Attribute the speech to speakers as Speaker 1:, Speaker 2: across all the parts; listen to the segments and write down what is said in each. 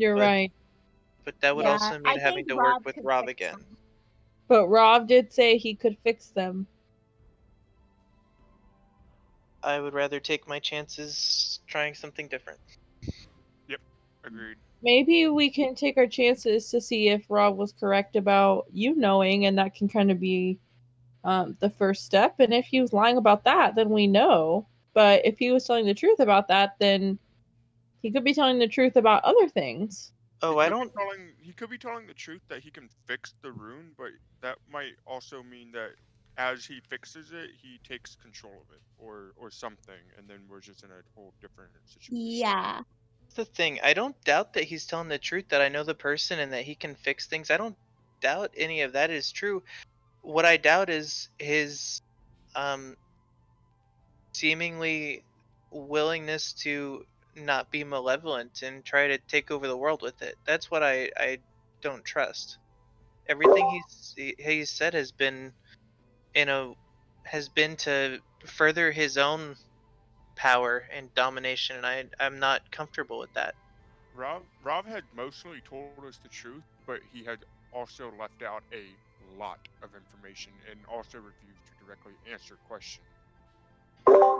Speaker 1: You're right.
Speaker 2: But that would also mean having to work with Rob again.
Speaker 1: But Rob did say he could fix them.
Speaker 2: I would rather take my chances trying something different.
Speaker 3: Yep, agreed.
Speaker 1: Maybe we can take our chances to see if Rob was correct about you knowing, and that can kind of be the first step. And if he was lying about that, then we know. But if he was telling the truth about that, then he could be telling the truth about other things.
Speaker 2: Oh,
Speaker 3: He could be telling the truth that he can fix the rune, but that might also mean that as he fixes it, he takes control of it, or something, and then we're just in a whole different situation.
Speaker 4: Yeah.
Speaker 2: The thing, I don't doubt that he's telling the truth, that I know the person and that he can fix things. I don't doubt any of that is true. What I doubt is his seemingly willingness to not be malevolent and try to take over the world with it. That's what I don't trust. Everything he's said has been to further his own power and domination, and I'm not comfortable with that.
Speaker 3: Rob had mostly told us the truth, but he had also left out a lot of information and also refused to directly answer questions.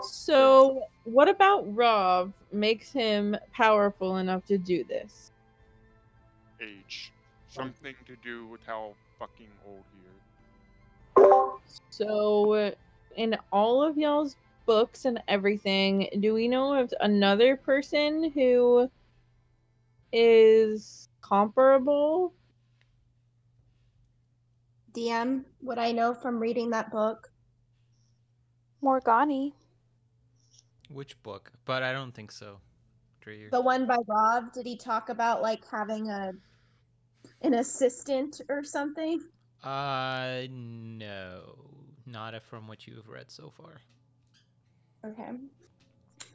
Speaker 1: So, what about Rob makes him powerful enough to do this?
Speaker 3: Age. Something to do with how fucking old he is.
Speaker 1: So, in all of y'all's books and everything, do we know of another person who is comparable?
Speaker 4: DM, what I know from reading that book.
Speaker 5: Morgani.
Speaker 6: Which book? But I don't think so. Dreyer.
Speaker 4: The one by Rob. Did he talk about like having an assistant or something?
Speaker 6: No, not from what you've read so far.
Speaker 4: Okay.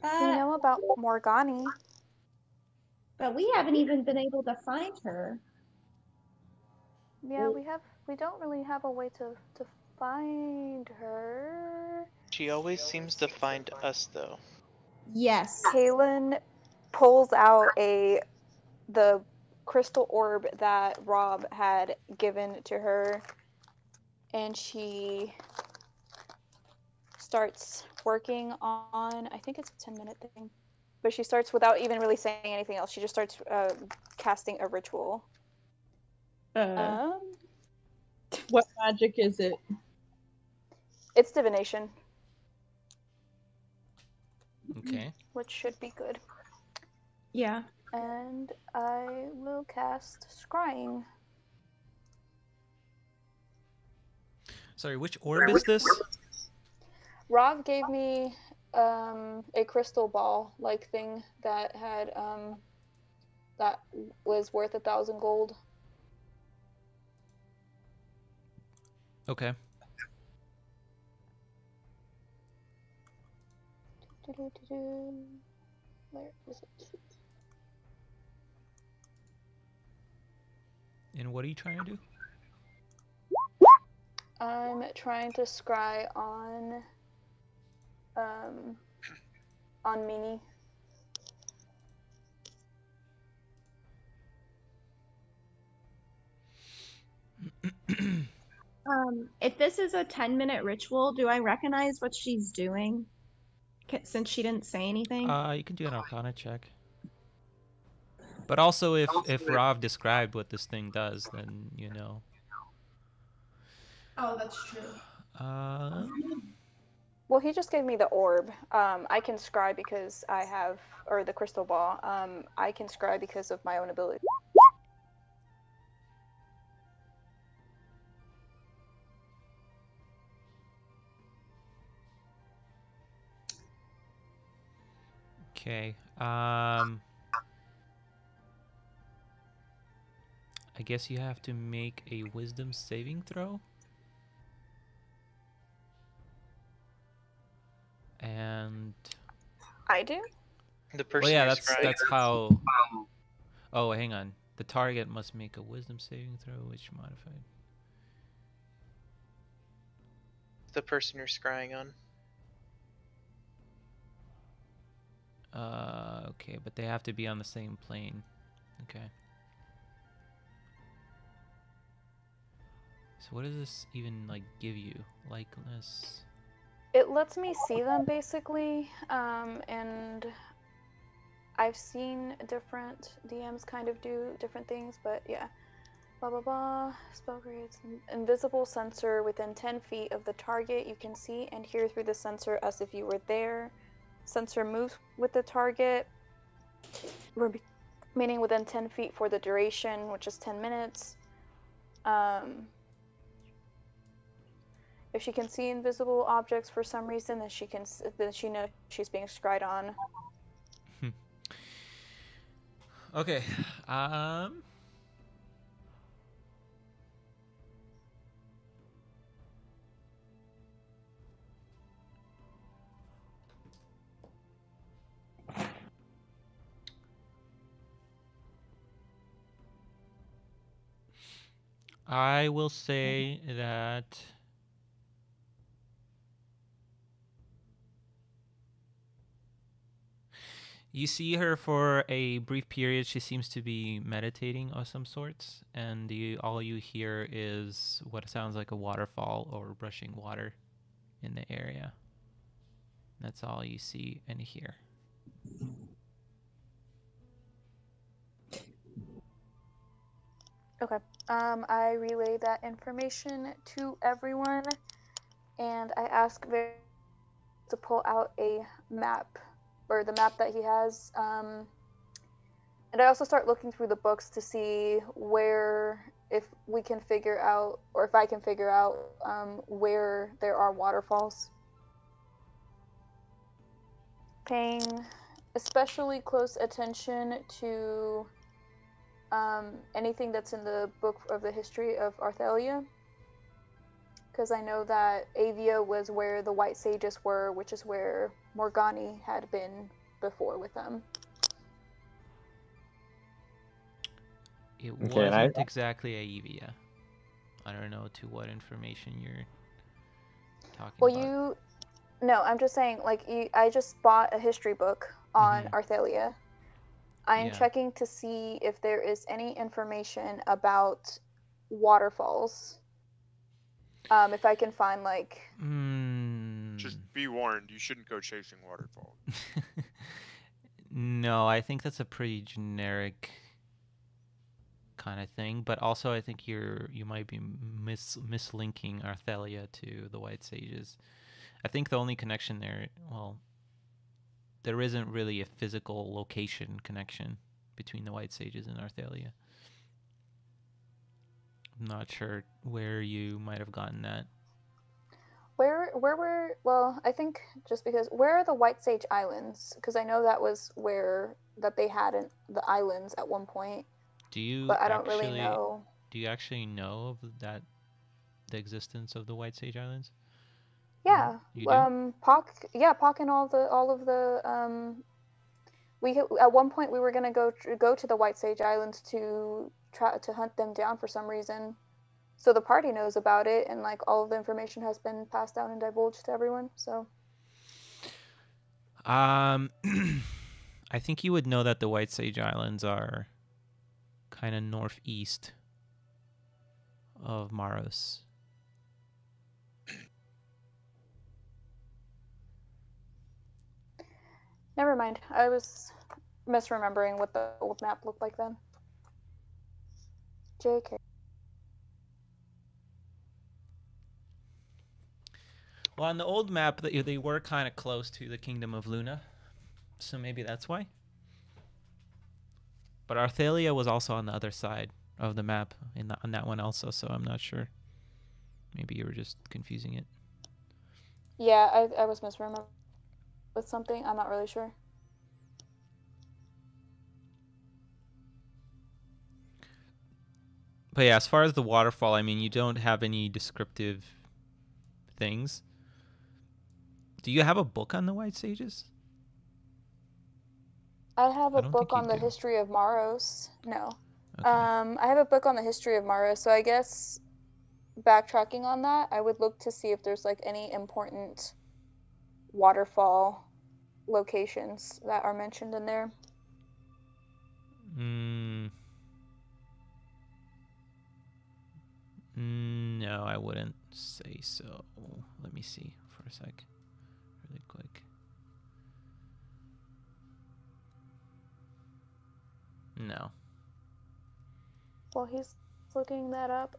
Speaker 5: We know about Morgani.
Speaker 4: But we haven't even been able to find her.
Speaker 5: Yeah, we don't really have a way to find her.
Speaker 2: She always seems to find us, though.
Speaker 4: Yes.
Speaker 5: Kaylin pulls out the crystal orb that Rob had given to her, and she starts working on, I think it's a 10-minute thing, but she starts without even really saying anything else. She just starts casting a ritual.
Speaker 1: What magic is it?
Speaker 5: It's divination.
Speaker 6: Okay.
Speaker 5: Which should be good.
Speaker 4: Yeah.
Speaker 5: And I will cast Scrying.
Speaker 6: Sorry, which orb is this?
Speaker 5: Rob gave me a crystal ball like thing that had that was worth 1,000 gold.
Speaker 6: Okay.
Speaker 5: Where is it?
Speaker 6: And what are you trying to do?
Speaker 5: I'm trying to scry on Mini.
Speaker 4: If this is a 10-minute ritual, do I recognize what she's doing? Since she didn't say anything?
Speaker 6: You can do an Arcana check. But also, if Rob described what this thing does, then you know.
Speaker 4: Oh, that's true.
Speaker 5: Well, he just gave me the orb. I can scry because I have, or the crystal ball. I can scry because of my own ability.
Speaker 6: Okay. I guess you have to make a wisdom saving throw. And
Speaker 5: I do?
Speaker 2: The person.
Speaker 6: Well, yeah, that's how. Oh, hang on. The target must make a wisdom saving throw, which modified.
Speaker 2: The person you're scrying on.
Speaker 6: Okay, but they have to be on the same plane. Okay. So what does this even like give you? Likeness.
Speaker 5: It lets me see them basically, and I've seen different DMs kind of do different things, but yeah. Blah blah blah. Spell creates an invisible sensor within 10 feet of the target. You can see and hear through the sensor as if you were there. Sensor moves with the target, meaning within 10 feet for the duration, which is 10 minutes. If she can see invisible objects for some reason, then she knows she's being scryed on.
Speaker 6: Okay. I will say that you see her for a brief period. She seems to be meditating of some sorts, and all you hear is what sounds like a waterfall or rushing water in the area. That's all you see and hear.
Speaker 5: Okay. I relay that information to everyone, and I ask Vic to pull out a map, or the map that he has. And I also start looking through the books to see where, if we can figure out, or if I can figure out where there are waterfalls. Paying especially close attention to anything that's in the book of the history of Arthelia, because I know that Avia was where the White Sages were, which is where Morgani had been before with them.
Speaker 6: It
Speaker 7: Okay, and
Speaker 6: wasn't exactly Aevia. I don't know to what information you're talking about.
Speaker 5: No, I'm just saying, like, I just bought a history book on Arthelia. I am checking to see if there is any information about waterfalls. If I can find, like...
Speaker 3: Just be warned, you shouldn't go chasing waterfalls.
Speaker 6: No, I think that's a pretty generic kind of thing, but also I think you might be mislinking Arthelia to the White Sages. I think the only connection there, well, there isn't really a physical location connection between the White Sages and Arthelia. I'm not sure where you might have gotten that.
Speaker 5: Well, I think just because, where are the White Sage Islands? Because I know that was where, that they had the islands at one point. But I don't really know.
Speaker 6: Do you actually know of that, the existence of the White Sage Islands?
Speaker 5: Yeah.
Speaker 6: You do?
Speaker 5: Pock and all of the we at one point we were gonna go to the White Sage Islands to try to hunt them down for some reason. So the party knows about it, and like all of the information has been passed down and divulged to everyone. So,
Speaker 6: I think you would know that the White Sage Islands are kind of northeast of Maros.
Speaker 5: never mind. I was misremembering what the old map looked like then. JK.
Speaker 6: Well, on the old map, they were kind of close to the Kingdom of Luna, so maybe that's why. But Arthelia was also on the other side of the map on that one also, so I'm not sure. Maybe you were just confusing it.
Speaker 5: Yeah, I was misremembering with something. I'm not really sure.
Speaker 6: But yeah, as far as the waterfall, I mean, you don't have any descriptive things. Do you have a book on the White Sages?
Speaker 5: I have a book on the history of Maros. No.
Speaker 6: Okay.
Speaker 5: I have a book on the history of Maros, so I guess backtracking on that, I would look to see if there's like any important waterfall locations that are mentioned in there.
Speaker 6: No, I wouldn't say so. Let me see for a sec, really quick. No.
Speaker 5: Well, he's looking that up.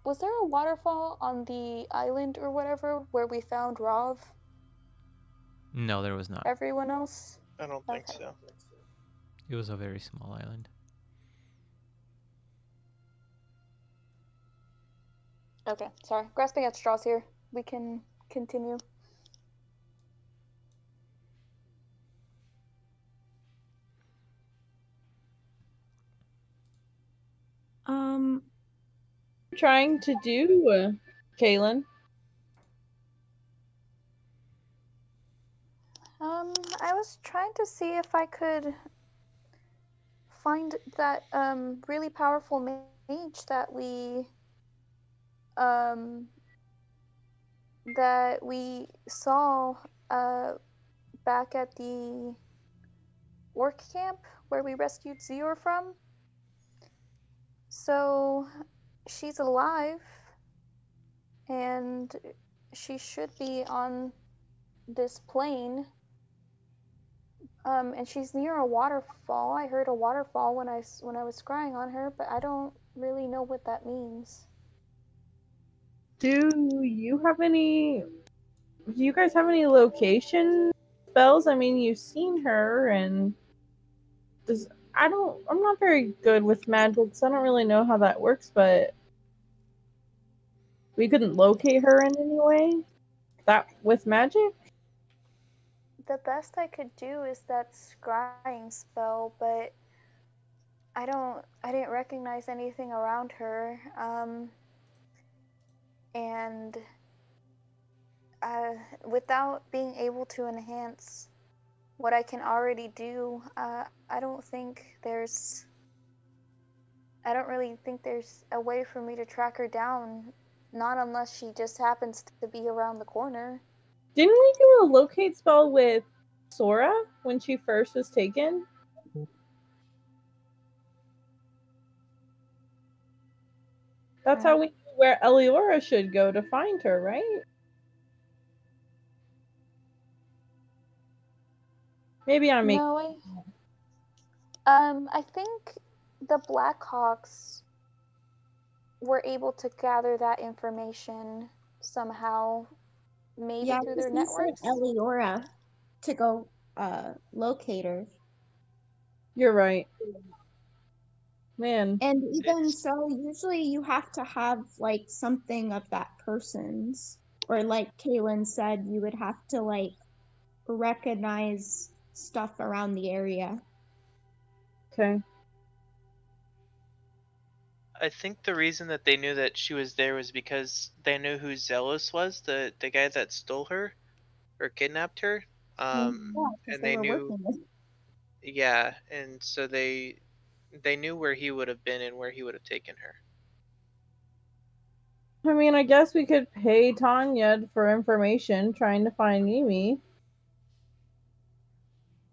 Speaker 5: Was there a waterfall on the island or whatever where we found Rav?
Speaker 6: No, there was not.
Speaker 5: Everyone else?
Speaker 2: I don't think
Speaker 5: Okay.
Speaker 2: so.
Speaker 6: It was a very small island.
Speaker 5: Okay, sorry. Grasping at straws here. We can continue.
Speaker 1: Trying to do, Kaylin?
Speaker 5: I was trying to see if I could find that really powerful mage that we saw back at the orc camp where we rescued Zior from. So she's alive and she should be on this plane. And she's near a waterfall. I heard a waterfall when I was scrying on her, but I don't really know what that means.
Speaker 1: Do you guys have any location spells? I mean, you've seen her, and I'm not very good with magic, so I don't really know how that works, but we couldn't locate her in any way? That with magic?
Speaker 5: The best I could do is that scrying spell, but I didn't recognize anything around her. And without being able to enhance what I can already do, I don't really think there's a way for me to track her down. Not unless she just happens to be around the corner.
Speaker 1: Didn't we do a locate spell with Sora when she first was taken? That's how we knew where Eliora should go to find her, right? Maybe I'm making...
Speaker 5: No, I think the Blackhawks were able to gather that information somehow, maybe through their networks.
Speaker 4: Eliora to go locate her.
Speaker 1: You're right. Man.
Speaker 4: And even so, usually you have to have like something of that person's, or like Kaylin said, you would have to like recognize stuff around the area.
Speaker 1: Okay.
Speaker 2: I think the reason that they knew that she was there was because they knew who Zealous was, the guy that stole her or kidnapped her. And they knew, yeah, and so they knew where he would have been and where he would have taken her.
Speaker 1: I mean, I guess we could pay Tanya for information trying to find Mimi.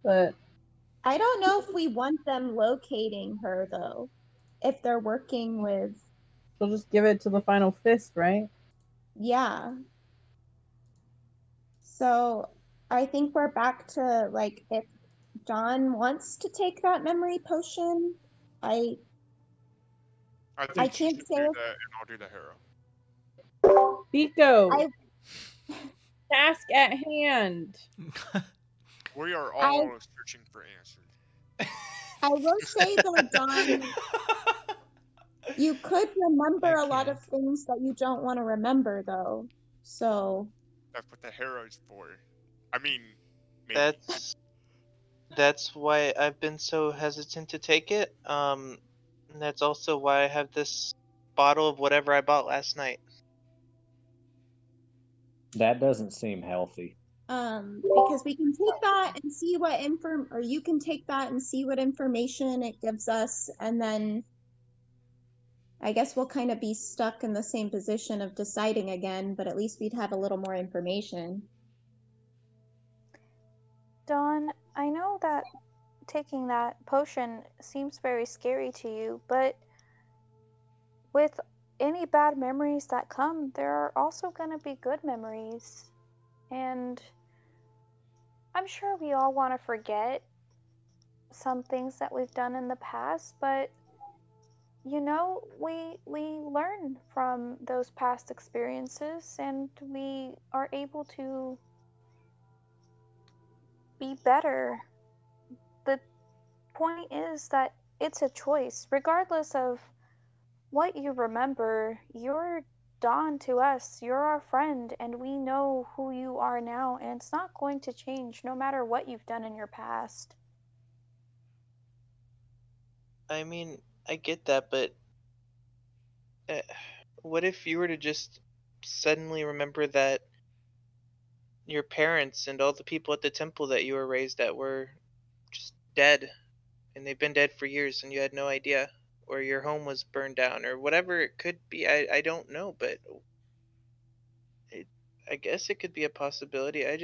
Speaker 1: But
Speaker 4: I don't know if we want them locating her though. If they're working with,
Speaker 1: we'll just give it to the final fist, right?
Speaker 4: Yeah. So I think we're back to like if John wants to take that memory potion,
Speaker 3: I think she
Speaker 4: can't
Speaker 3: should
Speaker 4: say
Speaker 3: do
Speaker 4: if-
Speaker 3: that, and I'll do the hero.
Speaker 1: Biko. Task at hand.
Speaker 3: We are all searching for answers.
Speaker 4: I will say though, John, you could remember a lot of things that you don't want to remember though. So
Speaker 3: That's what the hero's for. I mean, maybe.
Speaker 2: That's why I've been so hesitant to take it. And that's also why I have this bottle of whatever I bought last night.
Speaker 7: That doesn't seem healthy.
Speaker 4: Because we can take that and see what or you can take that and see what information it gives us, and then I guess we'll kind of be stuck in the same position of deciding again, but at least we'd have a little more information.
Speaker 5: Dawn, I know that taking that potion seems very scary to you, but with any bad memories that come, there are also going to be good memories. And I'm sure we all want to forget some things that we've done in the past, but you know, we learn from those past experiences and we are able to be better. The point is that it's a choice. Regardless of what you remember, you're Dawn to us. You're our friend, and we know who you are now, and it's not going to change no matter what you've done in your past.
Speaker 2: I mean, I get that, but what if you were to just suddenly remember that your parents and all the people at the temple that you were raised at were just dead, and they've been dead for years, and you had no idea, or your home was burned down, or whatever it could be. I don't know, but I guess it could be a possibility. I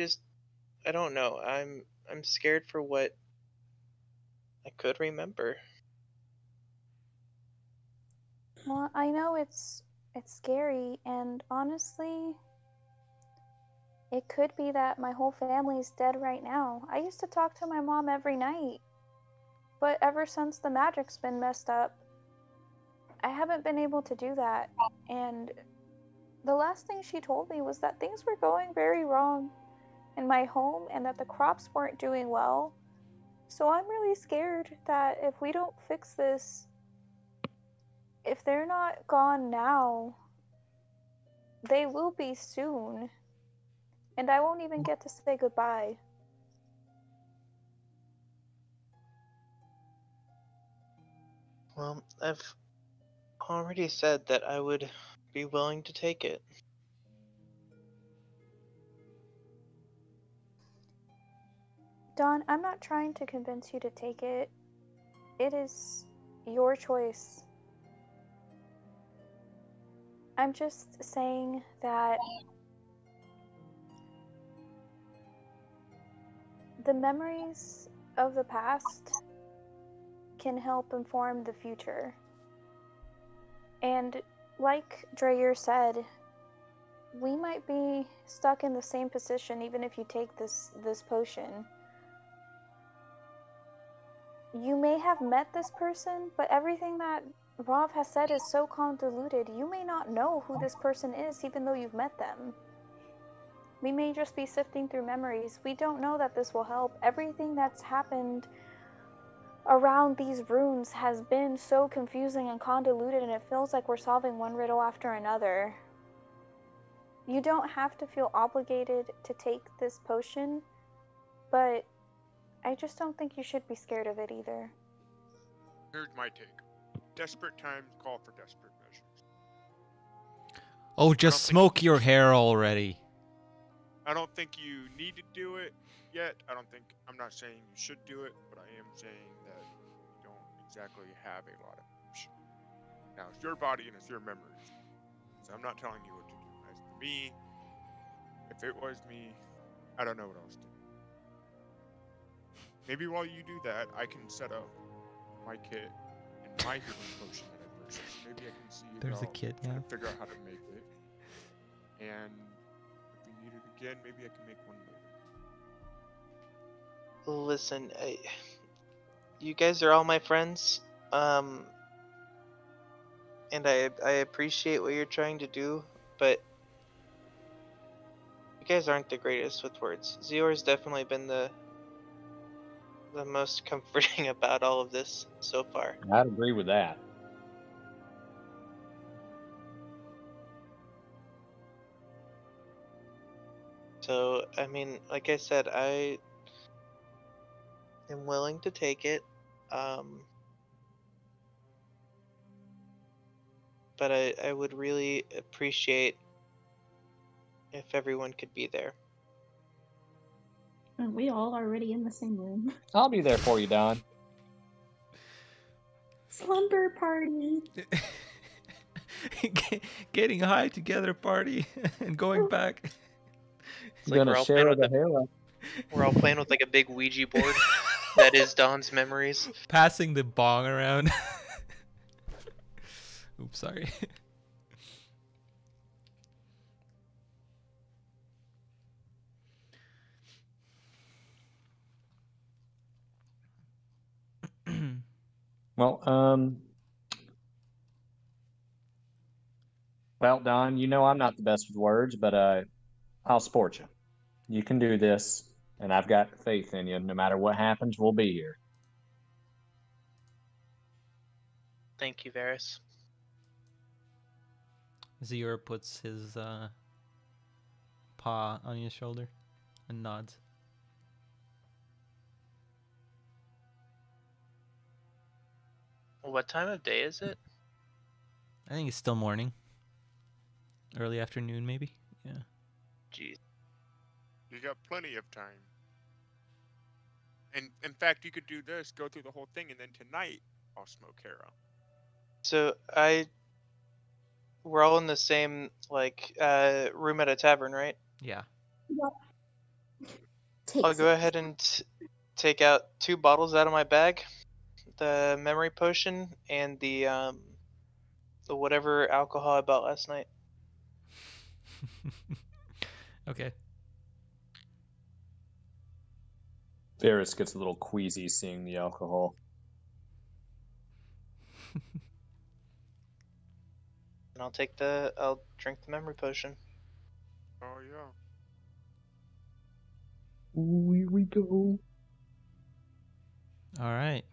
Speaker 2: don't know. I'm scared for what I could remember.
Speaker 5: Well, I know it's scary, and honestly, it could be that my whole family's dead right now. I used to talk to my mom every night, but ever since the magic's been messed up, I haven't been able to do that. And the last thing she told me was that things were going very wrong in my home and that the crops weren't doing well. So I'm really scared that if we don't fix this, if they're not gone now, they will be soon. And I won't even get to say goodbye.
Speaker 2: Well, I've already said that I would be willing to take it.
Speaker 5: Dawn, I'm not trying to convince you to take it. It is your choice. I'm just saying that the memories of the past can help inform the future. And like Dreyer said, we might be stuck in the same position even if you take this potion. You may have met this person, but everything that Rav has said is so convoluted. You may not know who this person is even though you've met them. We may just be sifting through memories. We don't know that this will help. Everything that's happened around these runes has been so confusing and convoluted, and it feels like we're solving one riddle after another. You don't have to feel obligated to take this potion, but I just don't think you should be scared of it either.
Speaker 3: Here's my take. Desperate times call for desperate measures.
Speaker 6: Oh, just smoke your hair already.
Speaker 3: I don't think you need to do it yet. I'm not saying you should do it, but I am saying that you don't exactly have a lot of options. Now, it's your body and it's your memories. So I'm not telling you what to do. As for me, if it was me, I don't know what else to do. Maybe while you do that, I can set up my kit and my healing potion that I purchased. Maybe I can see
Speaker 6: There's a kit, yeah.
Speaker 3: figure out how to make it. And if we need it again, maybe I can make one later.
Speaker 2: Listen, you guys are all my friends, and I appreciate what you're trying to do, but you guys aren't the greatest with words. Zior's definitely been the most comforting about all of this so far.
Speaker 7: I'd agree with that.
Speaker 2: So, I mean, like I said, I am willing to take it, but I would really appreciate if everyone could be there.
Speaker 4: Aren't we all already in the same room?
Speaker 7: I'll be there for you, Don.
Speaker 4: Slumber party.
Speaker 6: Getting high together party and going back.
Speaker 2: It's like
Speaker 7: Gonna share the hair.
Speaker 2: we're all playing with like a big Ouija board. That is Dawn's memories.
Speaker 6: Passing the bong around. Oops, sorry.
Speaker 7: Well, well, Don, you know I'm not the best with words, but I'll sport you. You can do this, and I've got faith in you. No matter what happens, we'll be here.
Speaker 2: Thank you, Varys.
Speaker 6: Zior puts his paw on your shoulder and nods.
Speaker 2: What time of day is it?
Speaker 6: I think it's still morning. Early afternoon, maybe? Yeah.
Speaker 2: Jeez.
Speaker 3: You got plenty of time. And in fact, you could do this, go through the whole thing, and then tonight I'll smoke Hera.
Speaker 2: So we're all in the same room at a tavern, right?
Speaker 6: Yeah.
Speaker 2: I'll go ahead and take out 2 bottles out of my bag, the memory potion and the whatever alcohol I bought last night.
Speaker 6: Okay.
Speaker 7: Varys gets a little queasy seeing the alcohol.
Speaker 2: And I'll drink the memory potion.
Speaker 3: Oh, yeah.
Speaker 7: Ooh, here we go.
Speaker 6: All right.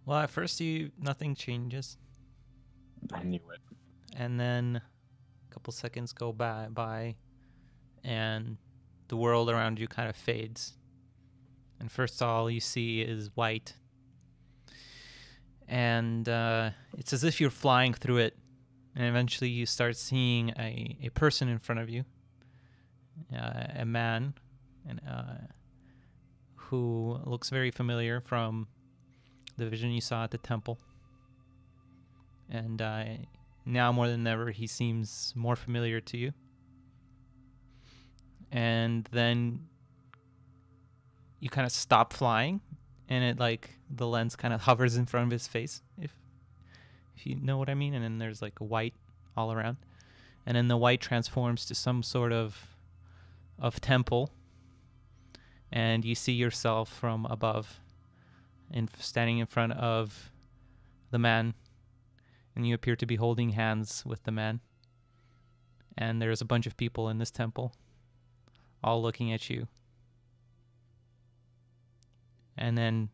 Speaker 6: Well, at first nothing changes,
Speaker 7: I knew it.
Speaker 6: and then a couple seconds go by, and the world around you kind of fades. And first all you see is white, and it's as if you're flying through it, and eventually you start seeing a person in front of you, a man, and who looks very familiar from the vision you saw at the temple. And now more than ever, he seems more familiar to you. And then you kind of stop flying, and the lens kind of hovers in front of his face, if you know what I mean. And then there's like a white all around, and then the white transforms to some sort of temple, and you see yourself from above, and standing in front of the man, and you appear to be holding hands with the man. And there's a bunch of people in this temple, all looking at you. And then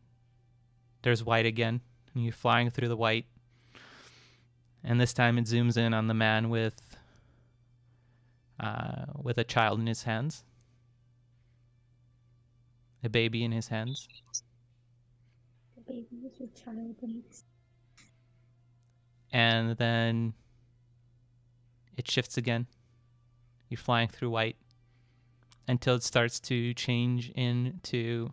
Speaker 6: there's white again, and you're flying through the white. And this time it zooms in on the man with a child in his hands, a baby in his hands.
Speaker 4: The baby is your child.
Speaker 6: And then it shifts again. You're flying through white until it starts to change into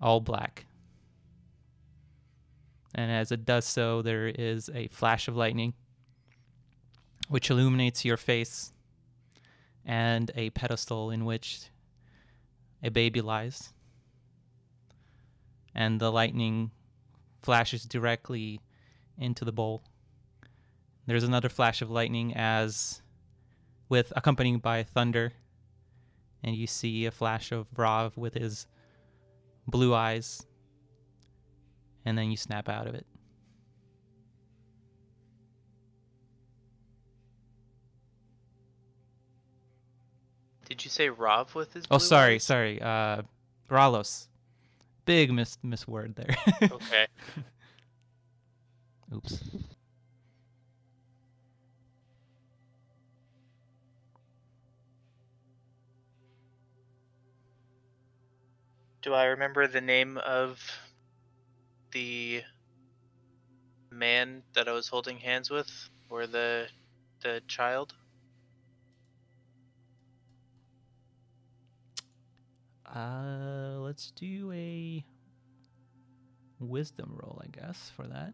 Speaker 6: all black. And as it does so, there is a flash of lightning, which illuminates your face and a pedestal in which a baby lies. And the lightning flashes directly into the bowl. There's another flash of lightning accompanied by thunder, and you see a flash of Rav with his blue eyes, and then you snap out of it.
Speaker 2: Did you say Rav with his
Speaker 6: Oh,
Speaker 2: blue
Speaker 6: sorry.
Speaker 2: eyes?
Speaker 6: Ralos. Big misword there.
Speaker 2: Okay.
Speaker 6: Oops.
Speaker 2: Do I remember the name of the man that I was holding hands with, or the child?
Speaker 6: Let's do a wisdom roll, I guess, for that.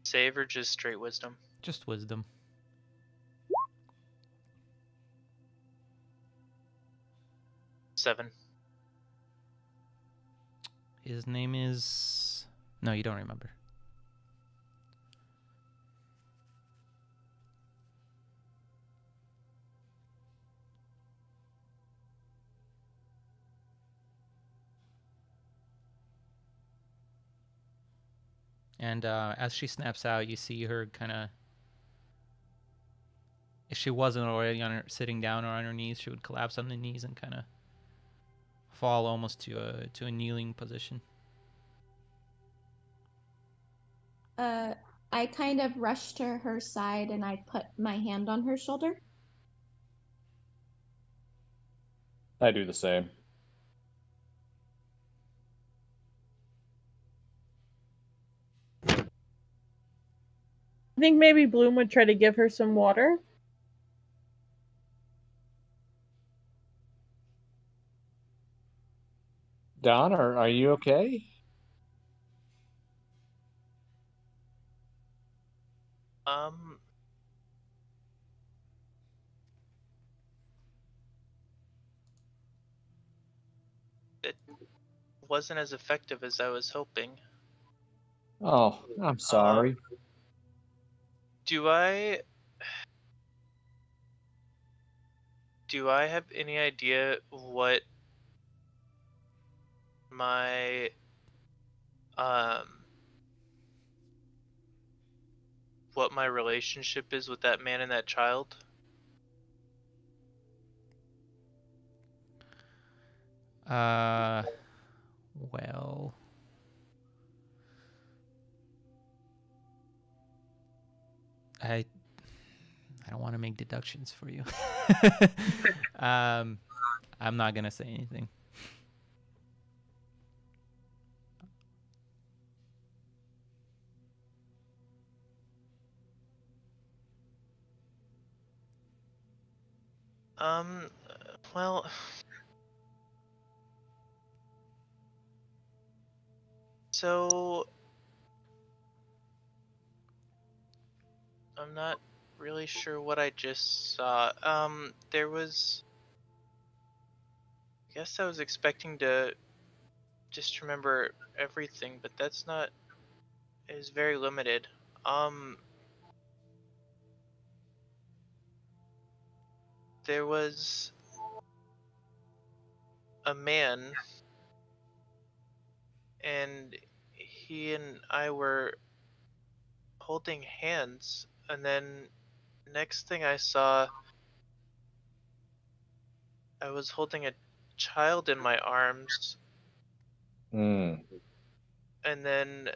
Speaker 2: Save or just straight wisdom?
Speaker 6: Just wisdom.
Speaker 2: 7.
Speaker 6: His name is... No, you don't remember. And as she snaps out, you see her kind of... If she wasn't already on her, sitting down or on her knees, she would collapse on the knees and kind of fall almost to a kneeling position.
Speaker 4: I kind of rush to her side and I put my hand on her shoulder.
Speaker 7: I do the same.
Speaker 1: I think maybe Bloom would try to give her some water.
Speaker 7: Don, are you okay?
Speaker 2: It wasn't as effective as I was hoping.
Speaker 7: Oh, I'm sorry.
Speaker 2: Do I have any idea what my relationship is with that man and that child?
Speaker 6: Well, I don't want to make deductions for you. I'm not gonna say anything.
Speaker 2: Well, so I'm not really sure what I just saw. There was... I guess I was expecting to just remember everything, but that's not... It was very limited. There was a man, and he and I were holding hands, and then next thing I saw, I was holding a child in my arms,
Speaker 7: Hmm.
Speaker 2: and then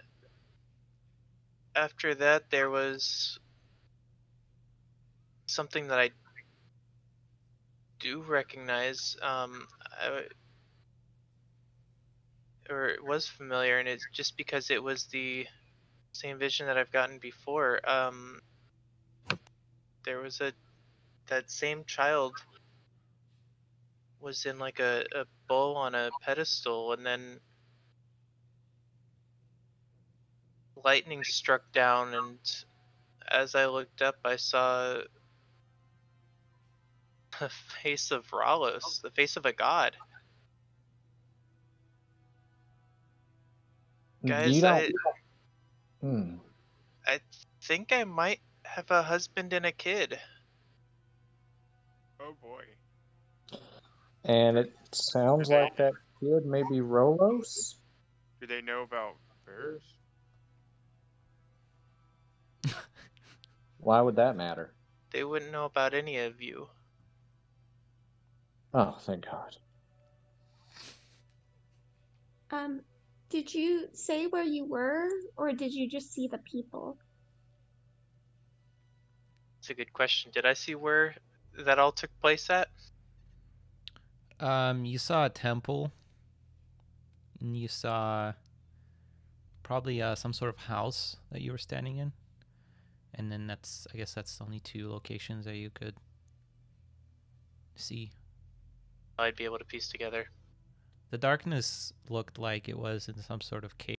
Speaker 2: after that there was something that I do recognize, or it was familiar, and it's just because it was the same vision that I've gotten before. There was that same child was in like a bowl on a pedestal, and then lightning struck down, and as I looked up I saw the face of Ralos, the face of a god. Guys,
Speaker 7: You don't. Hmm.
Speaker 2: I think I might have a husband and a kid.
Speaker 3: Oh boy.
Speaker 7: And it sounds like that kid may be Rolos.
Speaker 3: Do they know about bears?
Speaker 7: Why would that matter?
Speaker 2: They wouldn't know about any of you.
Speaker 7: Oh, thank God.
Speaker 4: Did you say where you were, or did you just see the people?
Speaker 2: It's a good question. Did I see where that all took place at?
Speaker 6: You saw a temple, and you saw probably some sort of house that you were standing in, and then I guess that's the only 2 locations that you could see.
Speaker 2: I'd be able to piece together.
Speaker 6: The darkness looked like it was in some sort of cave.